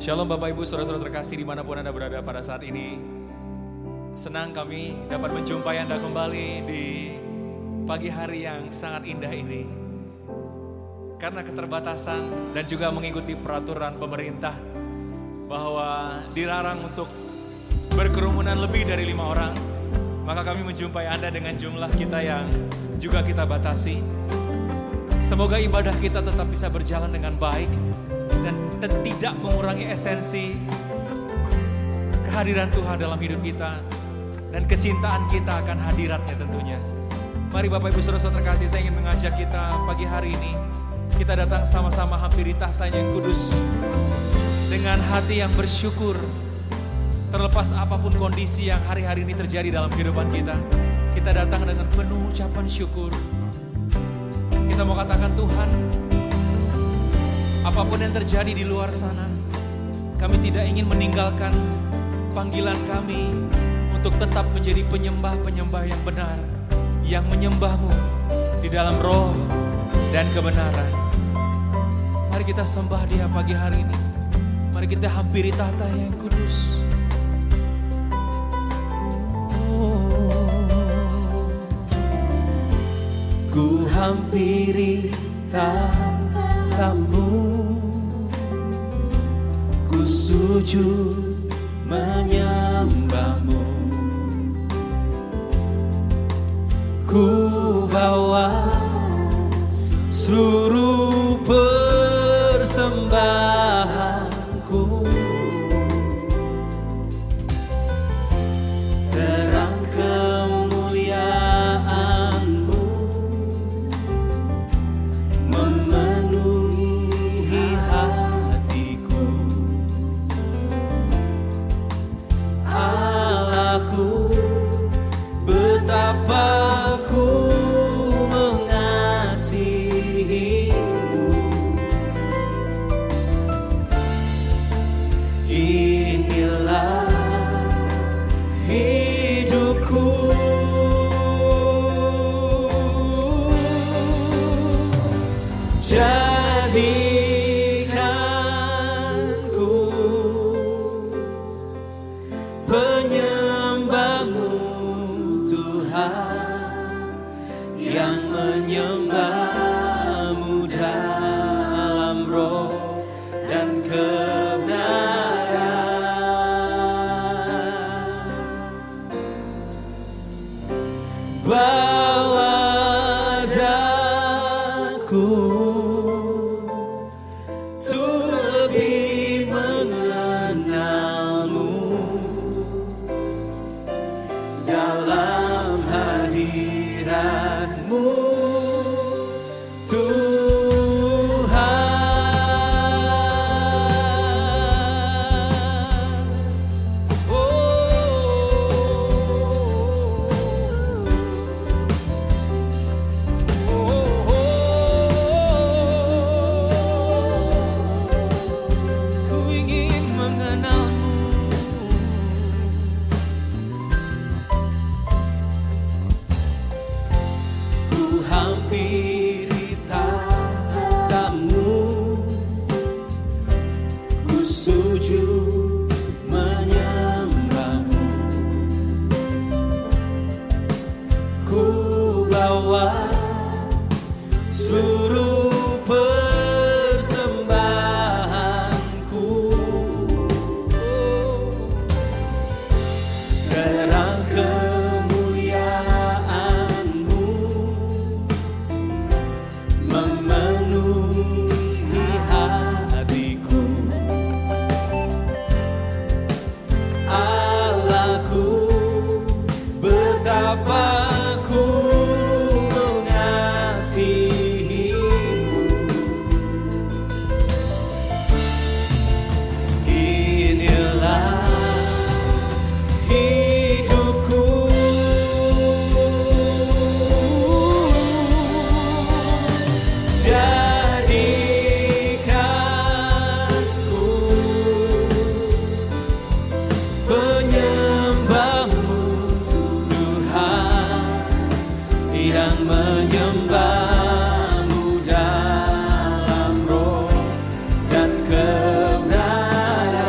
Shalom Bapak Ibu Saudara-saudara terkasih dimanapun Anda berada pada saat ini. Senang kami dapat menjumpai Anda kembali di pagi hari yang sangat indah ini. Karena keterbatasan dan juga mengikuti peraturan pemerintah bahwa dilarang untuk berkerumunan lebih dari 5 orang, maka kami menjumpai Anda dengan jumlah kita yang juga kita batasi. Semoga ibadah kita tetap bisa berjalan dengan baik dan tidak mengurangi esensi kehadiran Tuhan dalam hidup kita dan kecintaan kita akan hadiratnya tentunya. Mari Bapak Ibu Saudara-saudara terkasih, saya ingin mengajak kita pagi hari ini, kita datang sama-sama hampiri tahtanya yang kudus dengan hati yang bersyukur. Terlepas apapun kondisi yang hari-hari ini terjadi dalam kehidupan kita, kita datang dengan penuh ucapan syukur. Kita mau katakan, Tuhan, apapun yang terjadi di luar sana, kami tidak ingin meninggalkan panggilan kami untuk tetap menjadi penyembah-penyembah yang benar, yang menyembah-Mu di dalam roh dan kebenaran. Mari kita sembah Dia pagi hari ini. Mari kita hampiri tahta yang kudus. Ku hampiri tahta-Mu, ku sujud menyembah-Mu, ku bawa seluruh persembahanku, terang kemuliaan-Mu memenuhi hatiku. Allahku, betapa ku mengasihi-Mu. Inilah hidupku, jadikanku penyembah-Mu, Tuhan, yang menyembah-Mu dalam roh dan kebenaran. Bawa daku untuk lebih mengenal-Mu dalam hadirat-Mu, Tuhan. Ku ingin mengenal-Mu. Ku hampiri tahta-Mu, ku sujud menyembah-Mu, ku bawa seluruh persembahanku, terang kemuliaan-Mu memenuhi hatiku. Allahku, betapa ku mengasihi-Mu. Inilah hidupku, jadikanku penyembah-Mu, Tuhan, yang menyembah-Mu dalam roh dan kebenaran.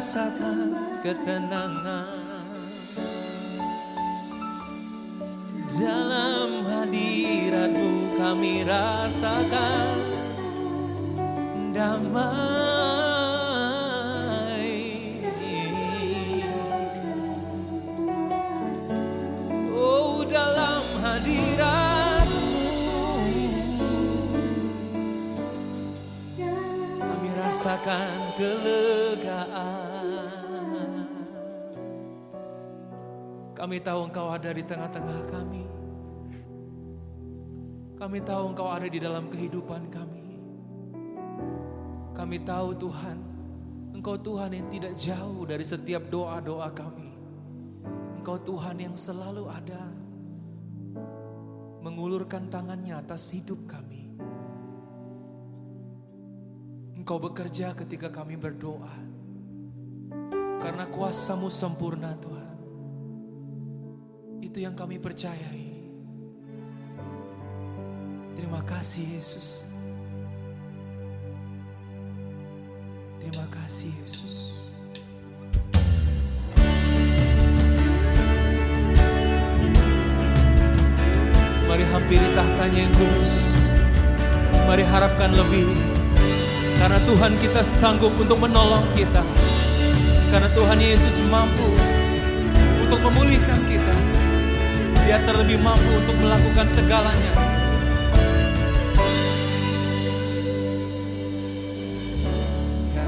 rasakan ketenangan. Dalam hadirat-Mu kami rasakan damai. Oh, dalam hadirat-Mu kami rasakan kelegaan. Kami tahu Engkau ada di tengah-tengah kami. Kami tahu Engkau ada di dalam kehidupan kami. Kami tahu Tuhan, Engkau Tuhan yang tidak jauh dari setiap doa-doa kami. Engkau Tuhan yang selalu ada, mengulurkan tangannya atas hidup kami. Engkau bekerja ketika kami berdoa, karena kuasa-Mu sempurna Tuhan. Itu yang kami percayai. Terima kasih Yesus. Terima kasih Yesus. Mari hampiri tahtanya yang kudus. Mari harapkan lebih. Karena Tuhan kita sanggup untuk menolong kita. Karena Tuhan Yesus mampu untuk memulihkan kita. Dia terlebih mampu untuk melakukan segalanya.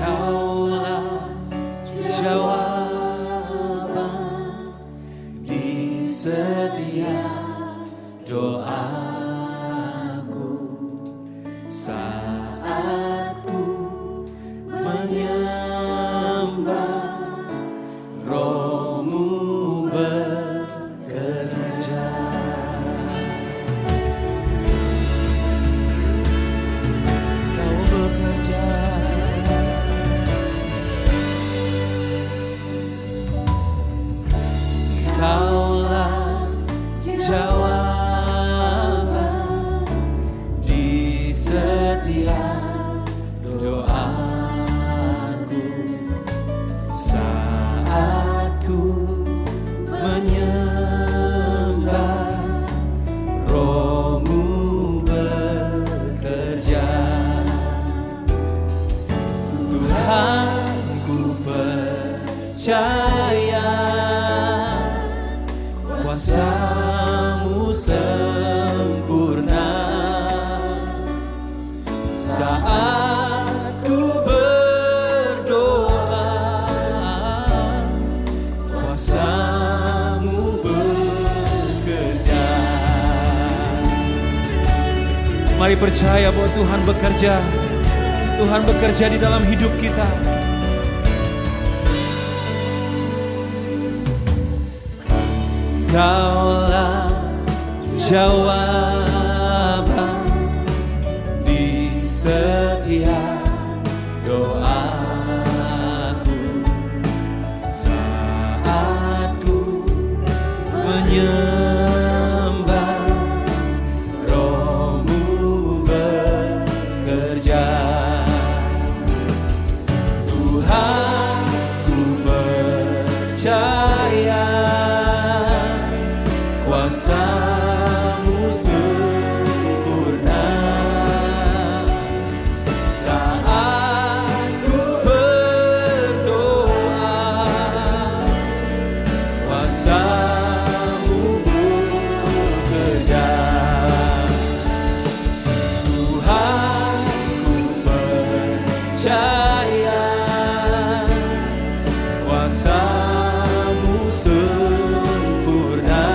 Kaulah jawaban di setiap doaku saat ku menyembah. Roh-Mu bekerja. Kau bekerja. Kaulah jawaban di setiap doaku saat ku menyembah. Roh-Mu bekerja. Tuhan, ku percaya kuasa-Mu sempurna saat ku berdoa. Kuasa-Mu bekerja. Mari percaya bahwa Tuhan bekerja. Tuhan bekerja di dalam hidup kita. Kaulah jawaban di setiap doaku saat ku menyembah. Roh-Mu bekerja. Tuhan, ku percaya kuasa-Mu sempurna saat ku berdoa. Kuasa-Mu bekerja. Tuhan, ku percaya kuasa-Mu sempurna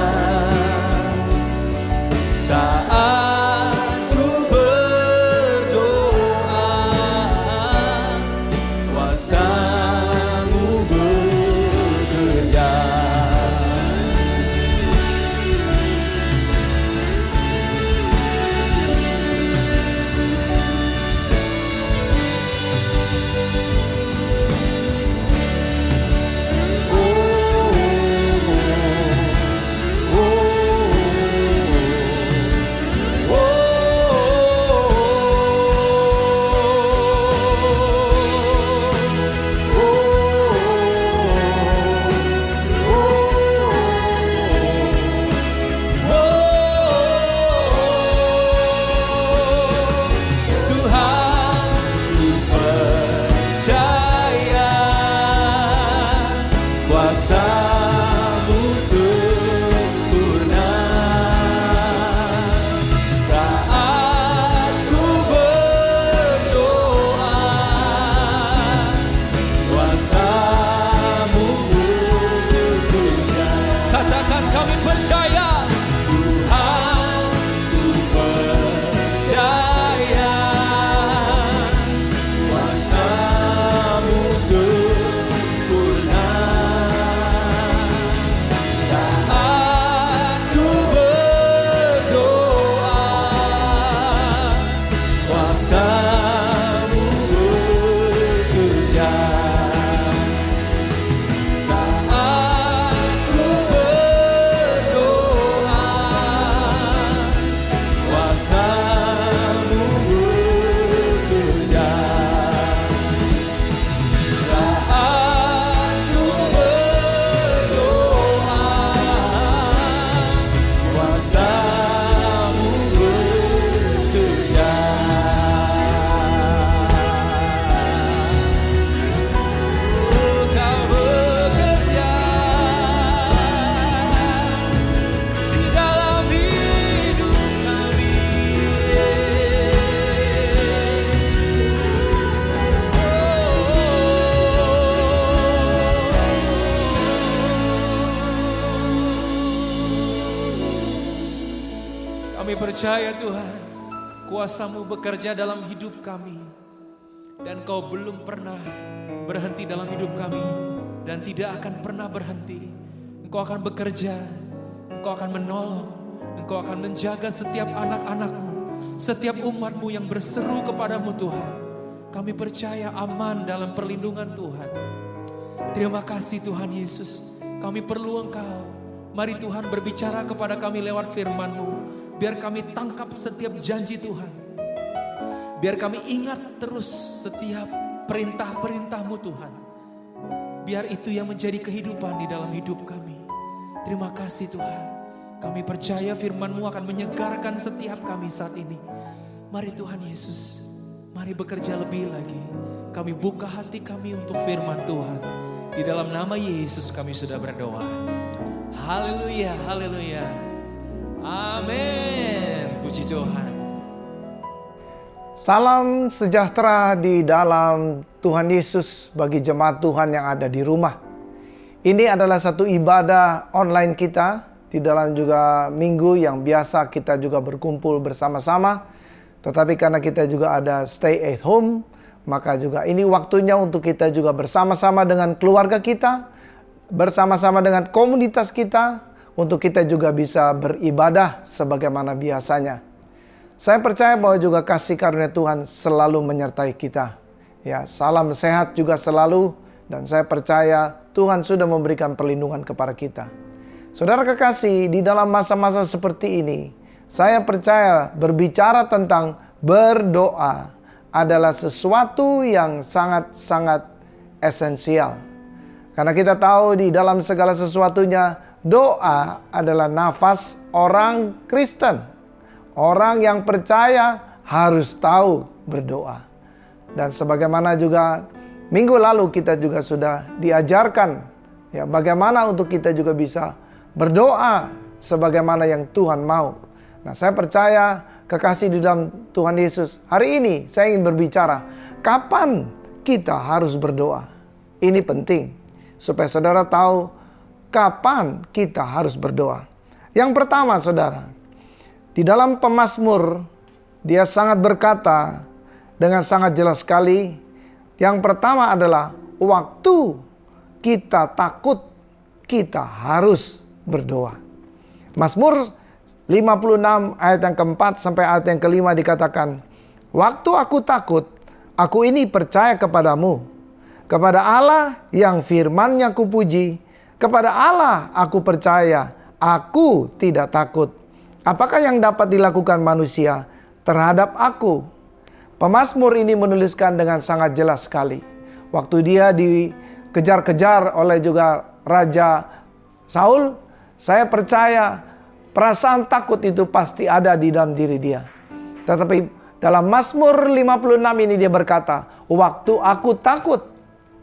kuasa-Mu sempurna. Saat ku berdoa, kuasa-Mu bekerja. Katakan, kami percaya. Tuhan, ku percaya. Kuasa-Mu sempurna. Saat ku berdoa, kuasa-Mu bekerja. Saat ku berdoa, kuasa-Mu bekerja. Saat ku berdoa, kuasa-Mu bekerja. Oh, Kau bekerja di dalam hidup kami. Kami percaya Tuhan, kuasa-Mu bekerja dalam hidup kami. Dan Kau belum pernah berhenti dalam hidup kami. Dan tidak akan pernah berhenti. Engkau akan bekerja, Engkau akan menolong, Engkau akan menjaga setiap anak-anak-Mu, setiap umat-Mu yang berseru kepada-Mu Tuhan. Kami percaya aman dalam perlindungan Tuhan. Terima kasih Tuhan Yesus. Kami perlu Engkau. Mari Tuhan berbicara kepada kami lewat firman-Mu. Biar kami tangkap setiap janji Tuhan. Biar kami ingat terus setiap perintah-perintah-Mu Tuhan. Biar itu yang menjadi kehidupan di dalam hidup kami. Terima kasih Tuhan. Kami percaya firman-Mu akan menyegarkan setiap kami saat ini. Mari Tuhan Yesus, mari bekerja lebih lagi. Kami buka hati kami untuk firman Tuhan. Di dalam nama Yesus kami sudah berdoa. Haleluya, haleluya. Amin. Puji Tuhan. Salam sejahtera di dalam Tuhan Yesus bagi jemaat Tuhan yang ada di rumah. Ini adalah satu ibadah online kita di dalam juga minggu yang biasa kita juga berkumpul bersama-sama. Tetapi karena kita juga ada stay at home, maka juga ini waktunya untuk kita juga bersama-sama dengan keluarga kita, bersama-sama dengan komunitas kita, untuk kita juga bisa beribadah sebagaimana biasanya. Saya percaya bahwa juga kasih karunia Tuhan selalu menyertai kita. Ya, salam sehat juga selalu, dan saya percaya Tuhan sudah memberikan perlindungan kepada kita. Saudara kekasih, di dalam masa-masa seperti ini, saya percaya berbicara tentang berdoa adalah sesuatu yang sangat-sangat esensial. Karena kita tahu di dalam segala sesuatunya, doa adalah nafas orang Kristen. Orang yang percaya harus tahu berdoa. Dan sebagaimana juga minggu lalu kita juga sudah diajarkan ya, bagaimana untuk kita juga bisa berdoa sebagaimana yang Tuhan mau. Nah, saya percaya kekasih di dalam Tuhan Yesus, hari ini saya ingin berbicara kapan kita harus berdoa. Ini penting supaya saudara tahu kapan kita harus berdoa. Yang pertama saudara, di dalam pemazmur dia sangat berkata dengan sangat jelas sekali. Yang pertama adalah waktu kita takut, kita harus berdoa. Mazmur 56 ayat yang keempat sampai ayat yang kelima dikatakan, waktu aku takut, aku ini percaya kepadamu. Kepada Allah yang firman-Nya kupuji, kepada Allah aku percaya, aku tidak takut. Apakah yang dapat dilakukan manusia terhadap aku? Pemazmur ini menuliskan dengan sangat jelas sekali. Waktu dia dikejar-kejar oleh juga Raja Saul, saya percaya perasaan takut itu pasti ada di dalam diri dia. Tetapi dalam Mazmur 56 ini dia berkata, waktu aku takut,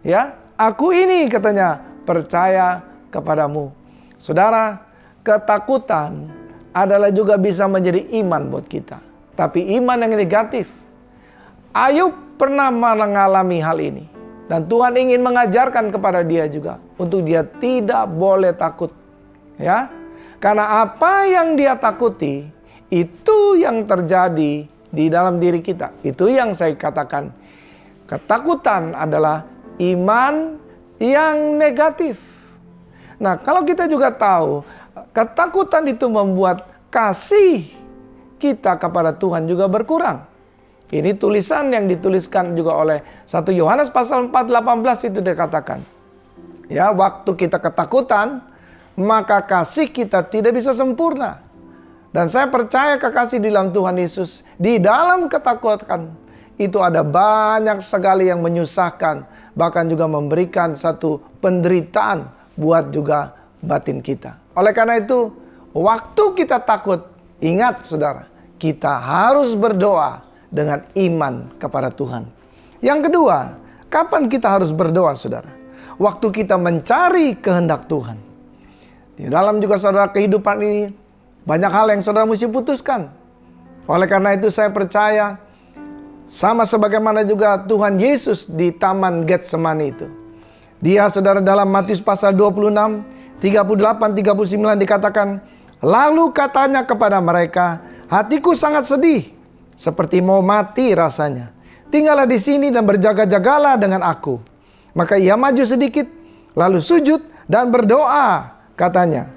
ya, aku ini katanya percaya kepadamu. Saudara, ketakutan adalah juga bisa menjadi iman buat kita. Tapi iman yang negatif. Ayub pernah mengalami hal ini. Dan Tuhan ingin mengajarkan kepada dia juga. Untuk dia tidak boleh takut. Ya, karena apa yang dia takuti, itu yang terjadi di dalam diri kita. Itu yang saya katakan. Ketakutan adalah iman yang negatif. Nah, kalau kita juga tahu, ketakutan itu membuat kasih kita kepada Tuhan juga berkurang. Ini tulisan yang dituliskan juga oleh 1 Yohanes pasal 4:18 itu dikatakan. Ya, waktu kita ketakutan, maka kasih kita tidak bisa sempurna. Dan saya percaya kekasih di dalam Tuhan Yesus, di dalam ketakutan itu ada banyak sekali yang menyusahkan, bahkan juga memberikan satu penderitaan buat juga batin kita. Oleh karena itu, waktu kita takut, ingat saudara, kita harus berdoa dengan iman kepada Tuhan. Yang kedua, kapan kita harus berdoa saudara? Waktu kita mencari kehendak Tuhan. Di dalam juga saudara kehidupan ini, banyak hal yang saudara mesti putuskan. Oleh karena itu saya percaya, sama sebagaimana juga Tuhan Yesus di Taman Getsemani itu. Dia saudara dalam Matius pasal 26, 38-39 dikatakan, lalu katanya kepada mereka, hatiku sangat sedih, seperti mau mati rasanya. Tinggallah di sini dan berjaga-jagalah dengan aku. Maka ia maju sedikit, lalu sujud dan berdoa. Katanya,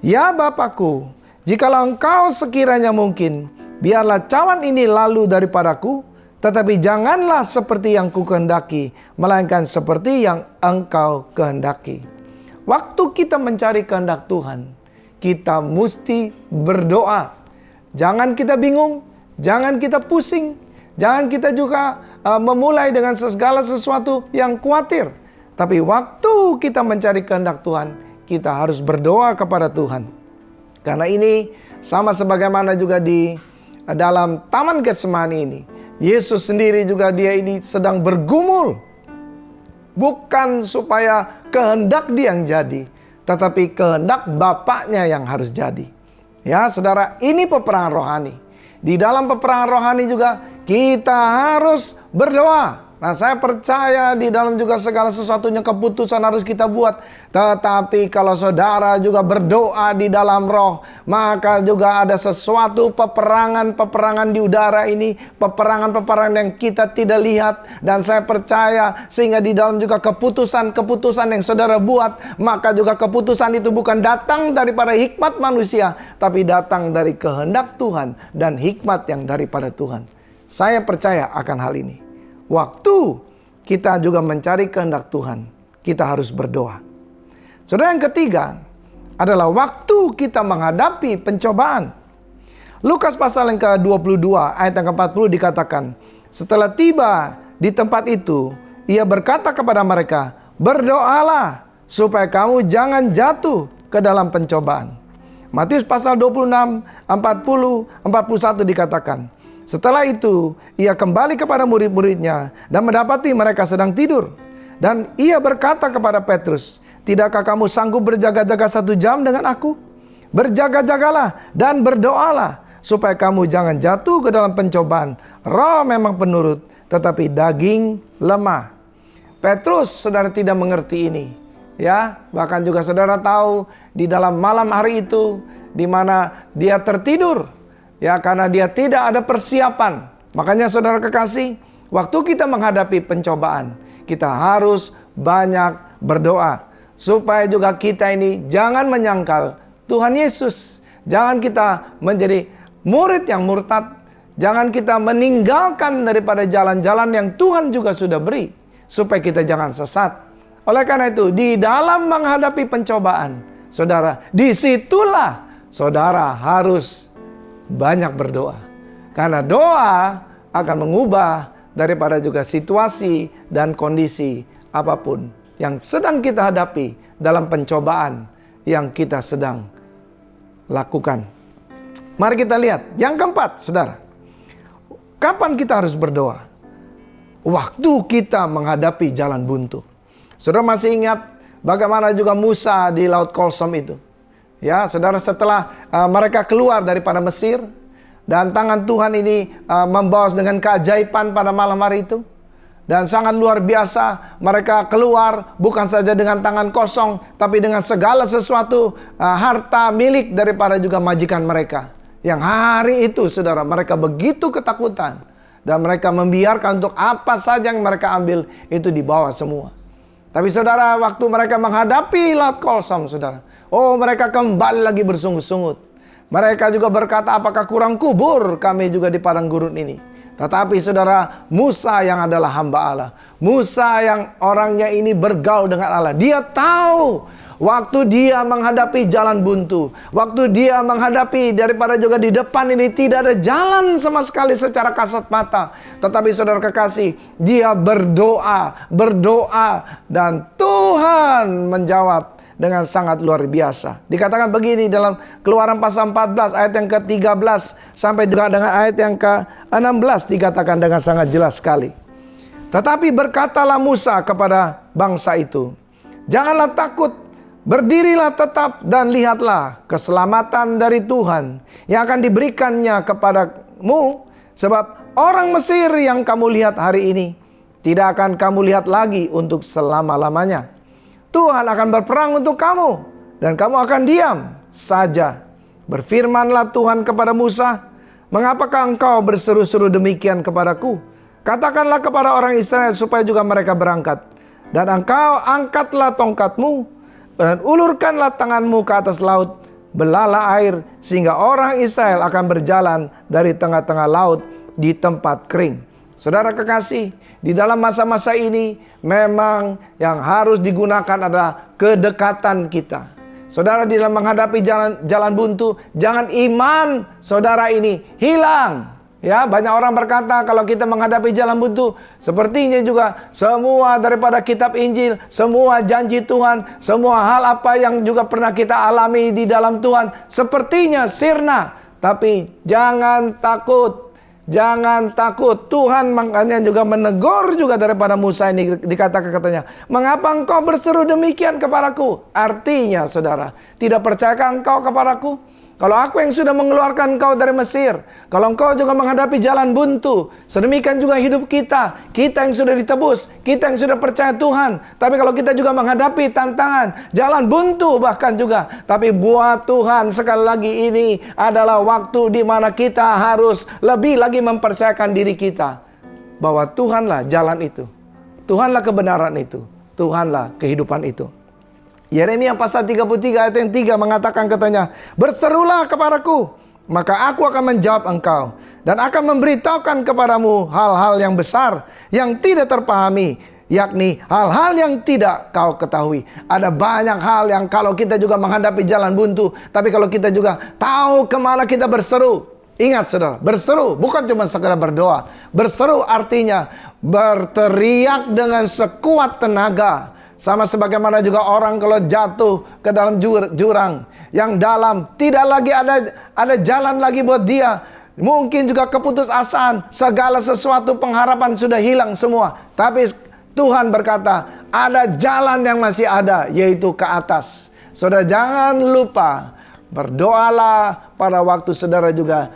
ya Bapakku, jikalau engkau sekiranya mungkin, biarlah cawan ini lalu daripadaku, tetapi janganlah seperti yang ku kehendaki, melainkan seperti yang engkau kehendaki. Waktu kita mencari kehendak Tuhan, kita mesti berdoa. Jangan kita bingung, jangan kita pusing, jangan kita juga memulai dengan segala sesuatu yang khawatir. Tapi waktu kita mencari kehendak Tuhan, kita harus berdoa kepada Tuhan. Karena ini sama sebagaimana juga di dalam Taman Getsemani ini. Yesus sendiri juga dia ini sedang bergumul. Bukan supaya kehendak dia yang jadi, tetapi kehendak Bapaknya yang harus jadi. Ya saudara, ini peperangan rohani. Di dalam peperangan rohani juga kita harus berdoa. Nah, saya percaya di dalam juga segala sesuatunya keputusan harus kita buat. Tetapi kalau saudara juga berdoa di dalam roh, maka juga ada sesuatu peperangan-peperangan di udara ini, peperangan-peperangan yang kita tidak lihat. Dan saya percaya sehingga di dalam juga keputusan-keputusan yang saudara buat, maka juga keputusan itu bukan datang daripada hikmat manusia, tapi datang dari kehendak Tuhan dan hikmat yang daripada Tuhan. Saya percaya akan hal ini. Waktu kita juga mencari kehendak Tuhan, kita harus berdoa. Saudara, yang ketiga adalah waktu kita menghadapi pencobaan. Lukas pasal yang ke-22 ayat yang ke-40 dikatakan, setelah tiba di tempat itu, ia berkata kepada mereka, berdoalah supaya kamu jangan jatuh ke dalam pencobaan. Matius pasal 26, 40, 41 dikatakan, setelah itu, ia kembali kepada murid-muridnya dan mendapati mereka sedang tidur. Dan ia berkata kepada Petrus, tidakkah kamu sanggup berjaga-jaga 1 jam dengan aku? Berjaga-jagalah dan berdoalah, supaya kamu jangan jatuh ke dalam pencobaan. Roh memang penurut, tetapi daging lemah. Petrus, saudara tidak mengerti ini. Ya, bahkan juga saudara tahu, di dalam malam hari itu, di mana dia tertidur. Ya, karena dia tidak ada persiapan. Makanya saudara kekasih, waktu kita menghadapi pencobaan, kita harus banyak berdoa. Supaya juga kita ini jangan menyangkal Tuhan Yesus. Jangan kita menjadi murid yang murtad. Jangan kita meninggalkan daripada jalan-jalan yang Tuhan juga sudah beri. Supaya kita jangan sesat. Oleh karena itu, di dalam menghadapi pencobaan, saudara, disitulah saudara harus banyak berdoa. Karena doa akan mengubah daripada juga situasi dan kondisi apapun yang sedang kita hadapi dalam pencobaan yang kita sedang lakukan. Mari kita lihat. Yang keempat, saudara. Kapan kita harus berdoa? Waktu kita menghadapi jalan buntu. Saudara masih ingat Bagaimana juga Musa di Laut Kolsom itu. Ya, saudara, setelah mereka keluar daripada Mesir, dan tangan Tuhan ini membawa dengan keajaiban pada malam hari itu. Dan sangat luar biasa, mereka keluar bukan saja dengan tangan kosong, tapi dengan segala sesuatu harta milik daripada juga majikan mereka. Yang hari itu, saudara, mereka begitu ketakutan. Dan mereka membiarkan untuk apa saja yang mereka ambil itu dibawa semua. Tapi saudara, waktu mereka menghadapi Laut Kolsom, saudara, mereka kembali lagi bersungut-sungut. Mereka juga berkata, apakah kurang kubur kami juga di padang gurun ini? Tetapi saudara, Musa yang adalah hamba Allah, Musa yang orangnya ini bergaul dengan Allah, dia tahu waktu dia menghadapi jalan buntu, waktu dia menghadapi daripada juga di depan ini tidak ada jalan sama sekali secara kasat mata. Tetapi saudara kekasih, dia berdoa dan Tuhan menjawab dengan sangat luar biasa. Dikatakan begini dalam Keluaran pasal 14 ayat yang ke-13 sampai juga dengan ayat yang ke-16, dikatakan dengan sangat jelas sekali. Tetapi berkatalah Musa kepada bangsa itu, janganlah takut, berdirilah tetap dan lihatlah keselamatan dari Tuhan yang akan diberikannya kepadamu. Sebab orang Mesir yang kamu lihat hari ini tidak akan kamu lihat lagi untuk selama-lamanya. Tuhan akan berperang untuk kamu dan kamu akan diam saja. Berfirmanlah Tuhan kepada Musa, mengapakah engkau berseru-seru demikian kepadaku? Katakanlah kepada orang Israel supaya juga mereka berangkat. Dan engkau angkatlah tongkatmu dan ulurkanlah tanganmu ke atas laut, belalah air, sehingga orang Israel akan berjalan dari tengah-tengah laut di tempat kering. Saudara kekasih, di dalam masa-masa ini memang yang harus digunakan adalah kedekatan kita. Saudara, di dalam menghadapi jalan buntu, jangan iman saudara ini hilang. Ya, banyak orang berkata kalau kita menghadapi jalan buntu, sepertinya juga semua daripada kitab Injil, semua janji Tuhan, semua hal apa yang juga pernah kita alami di dalam Tuhan, sepertinya sirna. Tapi jangan takut. Jangan takut. Tuhan makanya juga menegur juga daripada Musa ini, dikatakan katanya, mengapa engkau berseru demikian kepadaku? Artinya saudara, tidak percayakah engkau kepadaku? Kalau aku yang sudah mengeluarkan engkau dari Mesir, kalau engkau juga menghadapi jalan buntu, sedemikian juga hidup kita yang sudah ditebus, kita yang sudah percaya Tuhan. Tapi kalau kita juga menghadapi tantangan, jalan buntu bahkan juga, tapi buat Tuhan sekali lagi ini adalah waktu di mana kita harus lebih lagi mempercayakan diri kita bahwa Tuhanlah jalan itu, Tuhanlah kebenaran itu, Tuhanlah kehidupan itu. Yeremia pasal 33 ayat yang 3 mengatakan katanya, berserulah kepadaku, maka aku akan menjawab engkau dan akan memberitahukan kepadamu hal-hal yang besar yang tidak terpahami, yakni hal-hal yang tidak kau ketahui. Ada banyak hal yang kalau kita juga menghadapi jalan buntu, tapi kalau kita juga tahu kemana kita berseru. Ingat saudara, berseru bukan cuma sekedar berdoa. Berseru artinya berteriak dengan sekuat tenaga. Sama sebagaimana juga orang kalau jatuh ke dalam jurang yang dalam, tidak lagi ada jalan lagi buat dia. Mungkin juga keputusasaan, segala sesuatu pengharapan sudah hilang semua. Tapi Tuhan berkata, ada jalan yang masih ada, yaitu ke atas. Saudara jangan lupa, berdoalah pada waktu saudara juga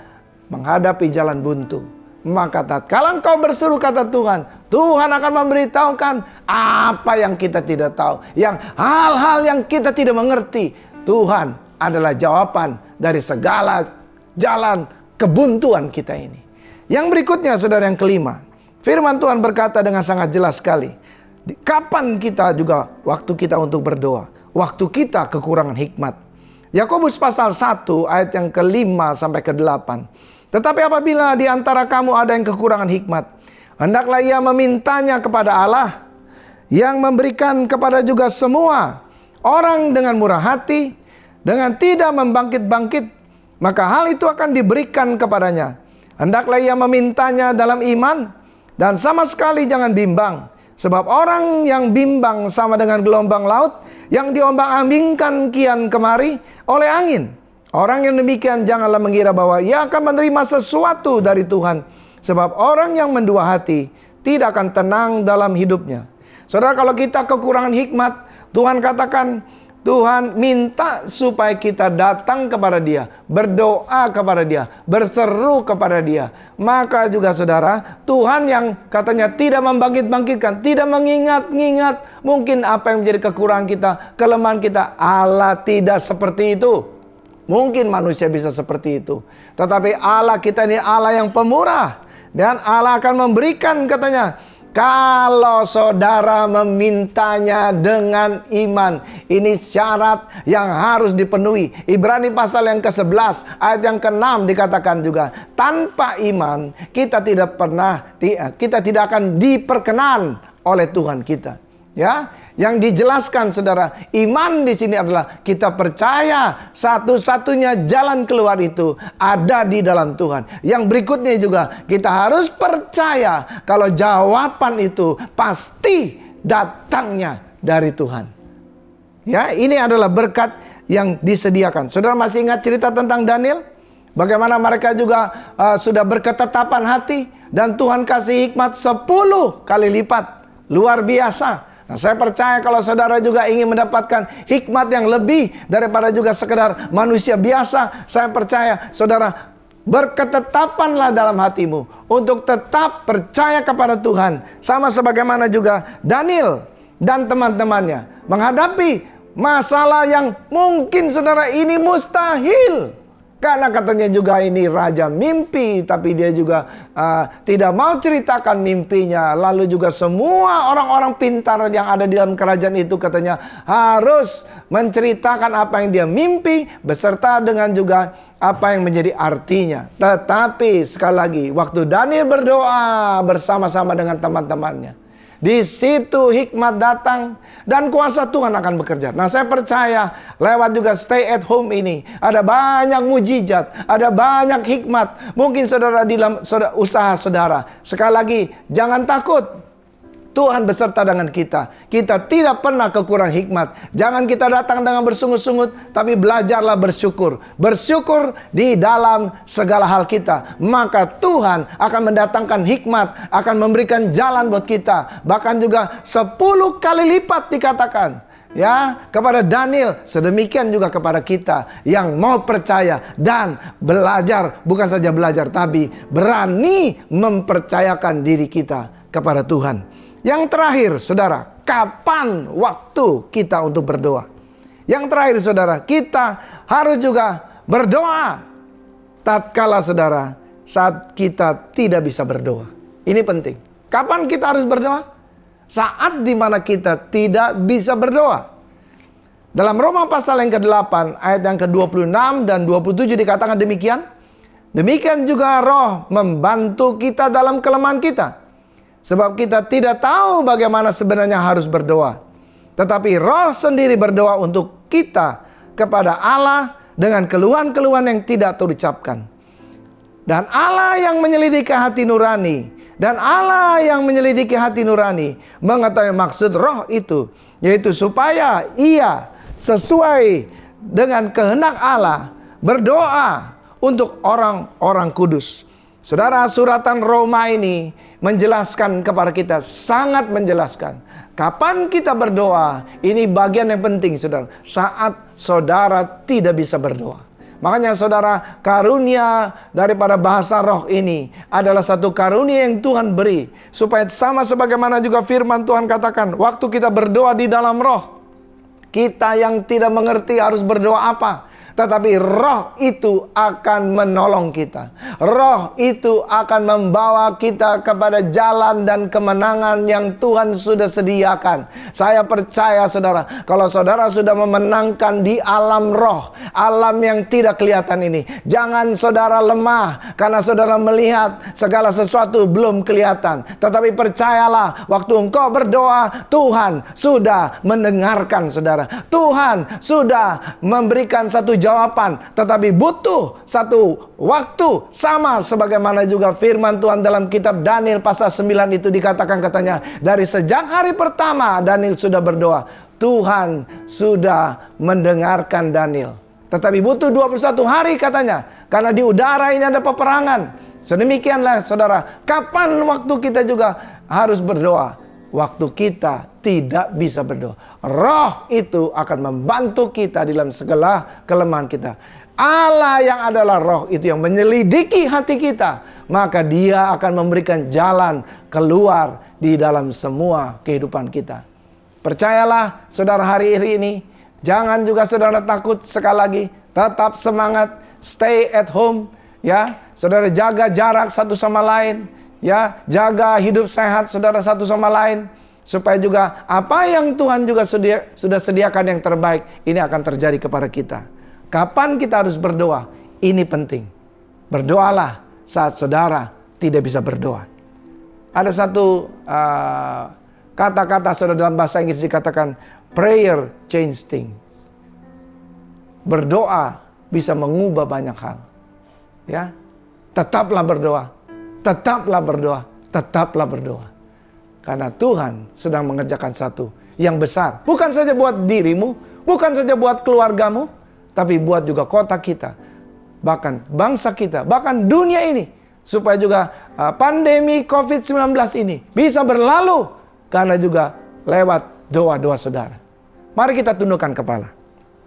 menghadapi jalan buntu. Maka tatkala engkau berseru, kata Tuhan, Tuhan akan memberitahukan apa yang kita tidak tahu, yang hal-hal yang kita tidak mengerti. Tuhan adalah jawaban dari segala jalan kebuntuan kita ini. Yang berikutnya saudara, yang kelima, firman Tuhan berkata dengan sangat jelas sekali, kapan kita juga waktu kita untuk berdoa, waktu kita kekurangan hikmat. Yakobus pasal 1 ayat yang ke-5 sampai ke-8. Tetapi apabila di antara kamu ada yang kekurangan hikmat, hendaklah ia memintanya kepada Allah, yang memberikan kepada juga semua orang dengan murah hati, dengan tidak membangkit-bangkit, maka hal itu akan diberikan kepadanya. Hendaklah ia memintanya dalam iman, dan sama sekali jangan bimbang. Sebab orang yang bimbang sama dengan gelombang laut, yang diombang-ambingkan kian kemari oleh angin. Orang yang demikian janganlah mengira bahwa ia akan menerima sesuatu dari Tuhan. Sebab orang yang mendua hati tidak akan tenang dalam hidupnya. Saudara, kalau kita kekurangan hikmat, Tuhan katakan, Tuhan minta supaya kita datang kepada Dia, berdoa kepada Dia, berseru kepada Dia. Maka juga saudara, Tuhan yang katanya tidak membangkit-bangkitkan, tidak mengingat-ingat mungkin apa yang menjadi kekurangan kita, kelemahan kita. Allah tidak seperti itu. Mungkin manusia bisa seperti itu, tetapi Allah kita ini Allah yang pemurah. Dan Allah akan memberikan katanya, kalau saudara memintanya dengan iman. Ini syarat yang harus dipenuhi. Ibrani pasal yang ke-11 ayat yang ke-6 dikatakan juga, tanpa iman kita tidak akan diperkenan oleh Tuhan kita. Ya, yang dijelaskan saudara, iman di sini adalah kita percaya satu-satunya jalan keluar itu ada di dalam Tuhan. Yang berikutnya juga kita harus percaya kalau jawaban itu pasti datangnya dari Tuhan. Ya, ini adalah berkat yang disediakan. Saudara masih ingat cerita tentang Daniel? Bagaimana mereka juga sudah berketetapan hati dan Tuhan kasih hikmat 10 kali lipat. Luar biasa. Nah, saya percaya kalau saudara juga ingin mendapatkan hikmat yang lebih daripada juga sekedar manusia biasa, saya percaya saudara berketetapanlah dalam hatimu untuk tetap percaya kepada Tuhan. Sama sebagaimana juga Daniel dan teman-temannya menghadapi masalah yang mungkin saudara ini mustahil. Karena katanya juga ini raja mimpi, tapi dia juga tidak mau ceritakan mimpinya. Lalu juga semua orang-orang pintar yang ada di dalam kerajaan itu katanya harus menceritakan apa yang dia mimpi, beserta dengan juga apa yang menjadi artinya. Tetapi sekali lagi, waktu Daniel berdoa bersama-sama dengan teman-temannya, di situ hikmat datang dan kuasa Tuhan akan bekerja. Nah, saya percaya lewat juga stay at home ini ada banyak mujizat, ada banyak hikmat. Mungkin saudara di dalam usaha saudara. Sekali lagi, jangan takut. Tuhan beserta dengan kita. Kita tidak pernah kekurangan hikmat. Jangan kita datang dengan bersungut-sungut, tapi belajarlah bersyukur. Bersyukur di dalam segala hal kita. Maka Tuhan akan mendatangkan hikmat, akan memberikan jalan buat kita. Bahkan juga 10 kali lipat dikatakan. Ya, kepada Daniel, sedemikian juga kepada kita yang mau percaya dan belajar, bukan saja belajar, tapi berani mempercayakan diri kita kepada Tuhan. Yang terakhir, saudara, kapan waktu kita untuk berdoa? Yang terakhir, saudara, kita harus juga berdoa tatkala saudara saat kita tidak bisa berdoa. Ini penting. Kapan kita harus berdoa? Saat dimana kita tidak bisa berdoa. Dalam Roma pasal yang ke-8 ayat yang ke-26 dan 27 dikatakan demikian. Demikian juga Roh membantu kita dalam kelemahan kita. Sebab kita tidak tahu bagaimana sebenarnya harus berdoa. Tetapi Roh sendiri berdoa untuk kita kepada Allah dengan keluhan-keluhan yang tidak terucapkan. Dan Allah yang menyelidiki hati nurani, mengetahui maksud Roh itu, yaitu supaya ia sesuai dengan kehendak Allah berdoa untuk orang-orang kudus. Saudara, suratan Roma ini menjelaskan kepada kita, sangat menjelaskan. Kapan kita berdoa, ini bagian yang penting saudara. Saat saudara tidak bisa berdoa. Makanya saudara, karunia daripada bahasa roh ini adalah satu karunia yang Tuhan beri. Supaya sama sebagaimana juga firman Tuhan katakan, waktu kita berdoa di dalam roh, kita yang tidak mengerti harus berdoa apa. Tetapi roh itu akan menolong kita. Roh itu akan membawa kita kepada jalan dan kemenangan yang Tuhan sudah sediakan. Saya percaya saudara, kalau saudara sudah memenangkan di alam roh, alam yang tidak kelihatan ini, jangan saudara lemah karena saudara melihat segala sesuatu belum kelihatan. Tetapi percayalah, waktu engkau berdoa, Tuhan sudah mendengarkan saudara. Tuhan sudah memberikan satu jawaban, tetapi butuh satu waktu. Sama sebagaimana juga firman Tuhan dalam kitab Daniel pasal 9 itu dikatakan katanya, dari sejak hari pertama Daniel sudah berdoa, Tuhan sudah mendengarkan Daniel. Tetapi butuh 21 hari katanya, karena di udara ini ada peperangan. Sedemikianlah saudara, kapan waktu kita juga harus berdoa? waktu kita tidak bisa berdoa. Roh itu akan membantu kita dalam segala kelemahan kita. Allah yang adalah roh itu yang menyelidiki hati kita. Maka dia akan memberikan jalan keluar di dalam semua kehidupan kita. Percayalah saudara hari ini. Jangan juga saudara takut, sekali lagi. Tetap semangat. Stay at home. Ya, saudara jaga jarak satu sama lain. Ya, jaga hidup sehat saudara satu sama lain. Supaya juga apa yang Tuhan juga sudah sediakan yang terbaik, ini akan terjadi kepada kita. Kapan kita harus berdoa? Ini penting. Berdoalah saat saudara tidak bisa berdoa. Ada satu kata-kata saudara dalam bahasa Inggris dikatakan, prayer change things. Berdoa bisa mengubah banyak hal. Ya, tetaplah berdoa. Tetaplah berdoa, tetaplah berdoa. Karena Tuhan sedang mengerjakan satu yang besar. Bukan saja buat dirimu, bukan saja buat keluargamu, tapi buat juga kota kita. Bahkan bangsa kita, bahkan dunia ini. Supaya juga pandemi COVID-19 ini bisa berlalu. Karena juga lewat doa-doa saudara. Mari kita tundukkan kepala.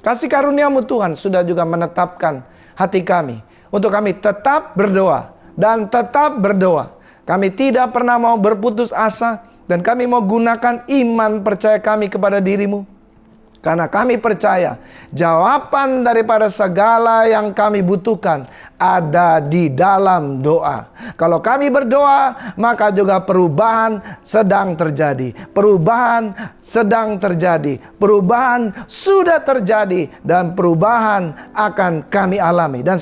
Kasih karuniamu Tuhan sudah juga menetapkan hati kami. Untuk kami tetap berdoa. Dan tetap berdoa. Kami tidak pernah mau berputus asa. Dan kami mau gunakan iman percaya kami kepada dirimu. Karena kami percaya jawaban daripada segala yang kami butuhkan ada di dalam doa. Kalau kami berdoa, maka juga perubahan sedang terjadi. Perubahan sedang terjadi. Perubahan sudah terjadi. Dan perubahan akan kami alami. Dan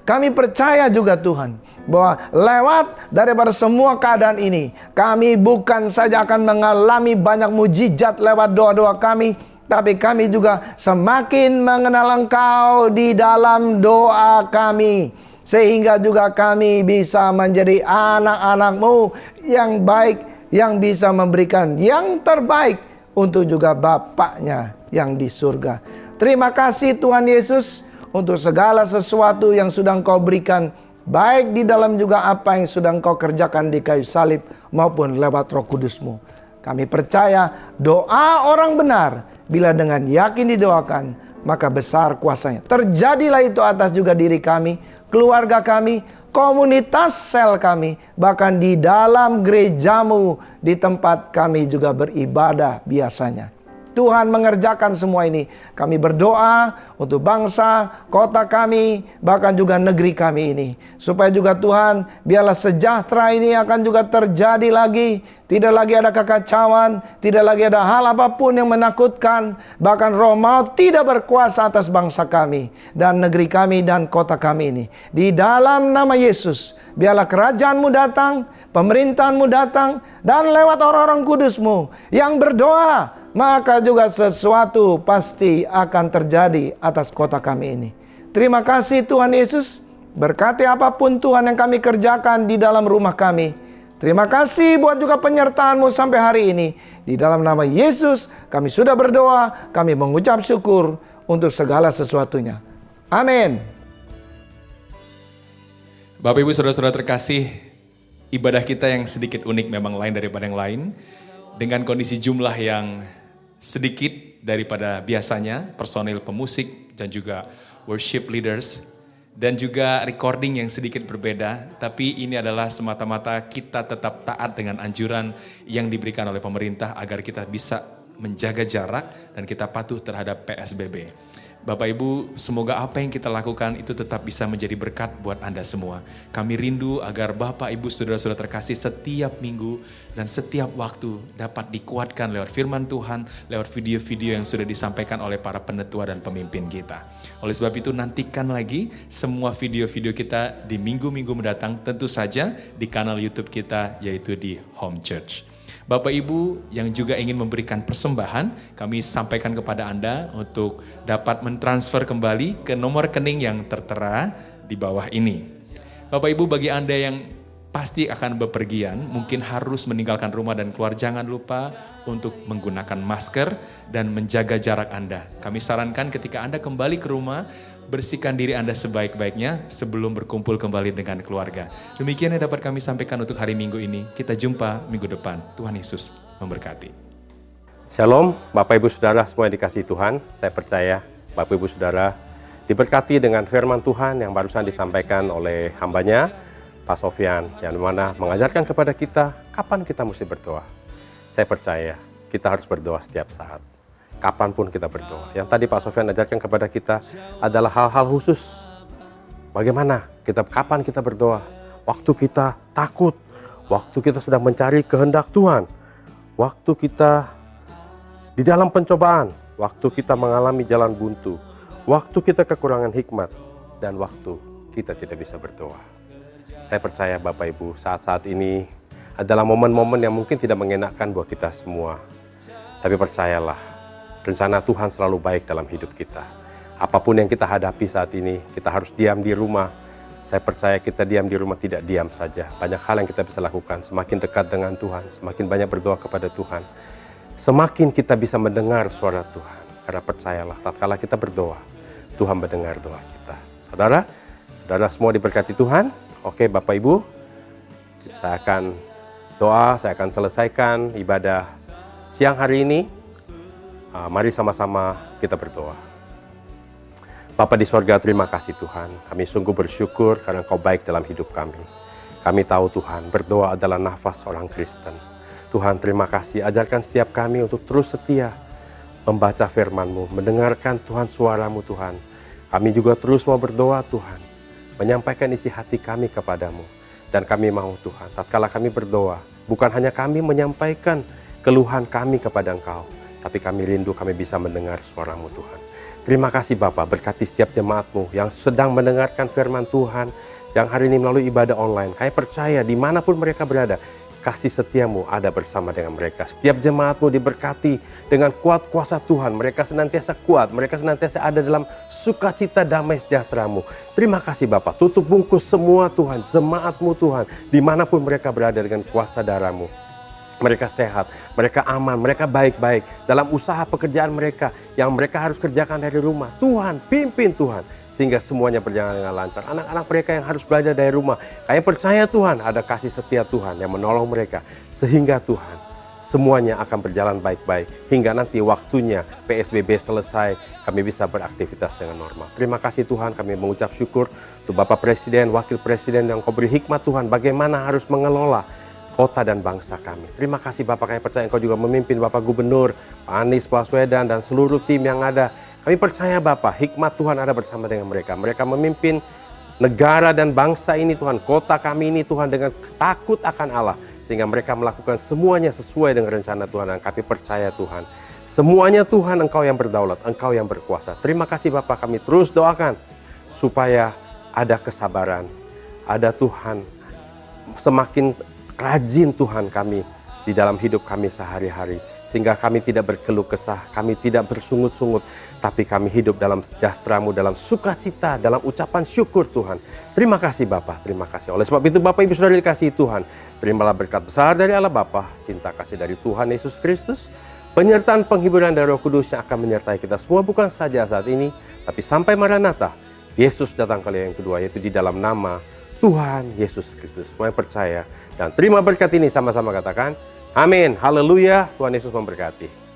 kami percaya juga Tuhan, bahwa lewat daripada semua keadaan ini, kami bukan saja akan mengalami banyak mujizat lewat doa-doa kami, tapi kami juga semakin mengenal Engkau di dalam doa kami. Sehingga juga kami bisa menjadi anak-anak-Mu yang baik, yang bisa memberikan yang terbaik untuk juga Bapaknya yang di surga. Terima kasih Tuhan Yesus untuk segala sesuatu yang sudah Engkau berikan, baik di dalam juga apa yang sudah Engkau kerjakan di kayu salib maupun lewat Roh Kudus-Mu. Kami percaya doa orang benar bila dengan yakin didoakan, maka besar kuasanya. Terjadilah itu atas juga diri kami, keluarga kami, komunitas sel kami, bahkan di dalam gerejamu, di tempat kami juga beribadah biasanya. Tuhan mengerjakan semua ini. Kami berdoa untuk bangsa, kota kami, bahkan juga negeri kami ini. Supaya juga Tuhan, biarlah sejahtera ini akan juga terjadi lagi. Tidak lagi ada kekacauan, tidak lagi ada hal apapun yang menakutkan. Bahkan roh maut tidak berkuasa atas bangsa kami, dan negeri kami, dan kota kami ini. Di dalam nama Yesus, biarlah kerajaan-Mu datang, pemerintahan-Mu datang, dan lewat orang-orang kudus-Mu yang berdoa, maka juga sesuatu pasti akan terjadi atas kota kami ini. Terima kasih Tuhan Yesus. Berkati apapun Tuhan yang kami kerjakan di dalam rumah kami. Terima kasih buat juga penyertaan-Mu sampai hari ini. Di dalam nama Yesus kami sudah berdoa. Kami mengucap syukur untuk segala sesuatunya. Amin. Bapak Ibu Saudara-saudara terkasih, ibadah kita yang sedikit unik memang lain daripada yang lain. Dengan kondisi jumlah yang sedikit daripada biasanya, personil pemusik dan juga worship leaders, dan juga recording yang sedikit berbeda, tapi ini adalah semata-mata kita tetap taat dengan anjuran yang diberikan oleh pemerintah agar kita bisa menjaga jarak dan kita patuh terhadap PSBB. Bapak Ibu, semoga apa yang kita lakukan itu tetap bisa menjadi berkat buat Anda semua. Kami rindu agar Bapak Ibu Saudara-saudara terkasih setiap minggu dan setiap waktu dapat dikuatkan lewat firman Tuhan, lewat video-video yang sudah disampaikan oleh para penetua dan pemimpin kita. Oleh sebab itu nantikan lagi semua video-video kita di minggu-minggu mendatang, tentu saja di kanal YouTube kita yaitu di Home Church. Bapak Ibu yang juga ingin memberikan persembahan, kami sampaikan kepada Anda untuk dapat mentransfer kembali ke nomor rekening yang tertera di bawah ini. Bapak Ibu, bagi Anda yang pasti akan bepergian, mungkin harus meninggalkan rumah dan keluar, jangan lupa untuk menggunakan masker dan menjaga jarak Anda. Kami sarankan ketika Anda kembali ke rumah, bersihkan diri Anda sebaik-baiknya sebelum berkumpul kembali dengan keluarga. Demikian yang dapat kami sampaikan untuk hari Minggu ini. Kita jumpa minggu depan. Tuhan Yesus memberkati. Shalom, Bapak Ibu Saudara semua yang dikasihi Tuhan. Saya percaya Bapak Ibu Saudara diberkati dengan firman Tuhan yang barusan disampaikan oleh hambanya, Pak Sofyan, yang mana mengajarkan kepada kita kapan kita mesti berdoa. Saya percaya kita harus berdoa setiap saat, kapanpun kita berdoa. Yang tadi Pak Sofyan ajarkan kepada kita adalah hal-hal khusus. Bagaimana kapan kita berdoa? Waktu kita takut, waktu kita sedang mencari kehendak Tuhan, waktu kita di dalam pencobaan, waktu kita mengalami jalan buntu, waktu kita kekurangan hikmat, dan waktu kita tidak bisa berdoa. Saya percaya Bapak Ibu, saat-saat ini adalah momen-momen yang mungkin tidak mengenakkan buat kita semua. Tapi percayalah, rencana Tuhan selalu baik dalam hidup kita. Apapun yang kita hadapi saat ini, kita harus diam di rumah. Saya percaya kita diam di rumah tidak diam saja. Banyak hal yang kita bisa lakukan, semakin dekat dengan Tuhan, semakin banyak berdoa kepada Tuhan. Semakin kita bisa mendengar suara Tuhan. Karena percayalah, tatkala kita berdoa, Tuhan mendengar doa kita. Saudara semua diberkati Tuhan. Oke Bapak Ibu, saya akan doa, saya akan selesaikan ibadah siang hari ini. Mari sama-sama kita berdoa. Bapa di sorga, terima kasih Tuhan. Kami sungguh bersyukur karena Engkau baik dalam hidup kami. Kami tahu Tuhan, berdoa adalah nafas orang Kristen. Tuhan terima kasih, ajarkan setiap kami untuk terus setia membaca firman-Mu, mendengarkan Tuhan suara-Mu Tuhan. Kami juga terus mau berdoa Tuhan, menyampaikan isi hati kami kepadamu. Dan kami mau Tuhan, tatkala kami berdoa, bukan hanya kami menyampaikan keluhan kami kepada Engkau, tapi kami rindu kami bisa mendengar suara-Mu Tuhan. Terima kasih Bapa, berkati setiap jemaat-Mu yang sedang mendengarkan firman Tuhan, yang hari ini melalui ibadah online. Kami percaya dimanapun mereka berada, kasih setiamu ada bersama dengan mereka. Setiap jemaatmu diberkati dengan kuat kuasa Tuhan. Mereka senantiasa kuat, mereka senantiasa ada dalam sukacita damai sejahtera-Mu. Terima kasih Bapa, tutup bungkus semua Tuhan, jemaat-Mu Tuhan, dimanapun mereka berada dengan kuasa darah-Mu. Mereka sehat, mereka aman, mereka baik-baik dalam usaha pekerjaan mereka yang mereka harus kerjakan dari rumah. Tuhan, pimpin Tuhan, sehingga semuanya berjalan dengan lancar. Anak-anak mereka yang harus belajar dari rumah, kami percaya Tuhan ada kasih setia Tuhan yang menolong mereka. Sehingga Tuhan, semuanya akan berjalan baik-baik. Hingga nanti waktunya PSBB selesai, kami bisa beraktivitas dengan normal. Terima kasih Tuhan, kami mengucap syukur untuk Bapak Presiden, Wakil Presiden yang Kau beri hikmat Tuhan, bagaimana harus mengelola kota dan bangsa kami. Terima kasih Bapak, kami percaya Engkau juga memimpin Bapak Gubernur, Pak Anies Baswedan, dan seluruh tim yang ada. Kami percaya Bapak, hikmat Tuhan ada bersama dengan mereka. Mereka memimpin negara dan bangsa ini Tuhan, kota kami ini Tuhan dengan takut akan Allah. Sehingga mereka melakukan semuanya sesuai dengan rencana Tuhan. Dan kami percaya Tuhan, semuanya Tuhan Engkau yang berdaulat, Engkau yang berkuasa. Terima kasih Bapak, kami terus doakan supaya ada kesabaran, ada Tuhan, semakin rajin Tuhan kami di dalam hidup kami sehari-hari. Sehingga kami tidak berkeluh kesah, kami tidak bersungut-sungut, tapi kami hidup dalam sejahtera-Mu, dalam sukacita, dalam ucapan syukur Tuhan. Terima kasih Bapa, terima kasih. Oleh sebab itu Bapak Ibu Saudara dikasihi Tuhan, terimalah berkat besar dari Allah Bapa, cinta kasih dari Tuhan Yesus Kristus, penyertaan penghiburan dari Roh Kudus yang akan menyertai kita semua bukan saja saat ini, tapi sampai Maranatha, Yesus datang kali yang kedua, yaitu di dalam nama Tuhan Yesus Kristus. Semua yang percaya dan terima berkat ini sama-sama katakan, amin, haleluya, Tuhan Yesus memberkati.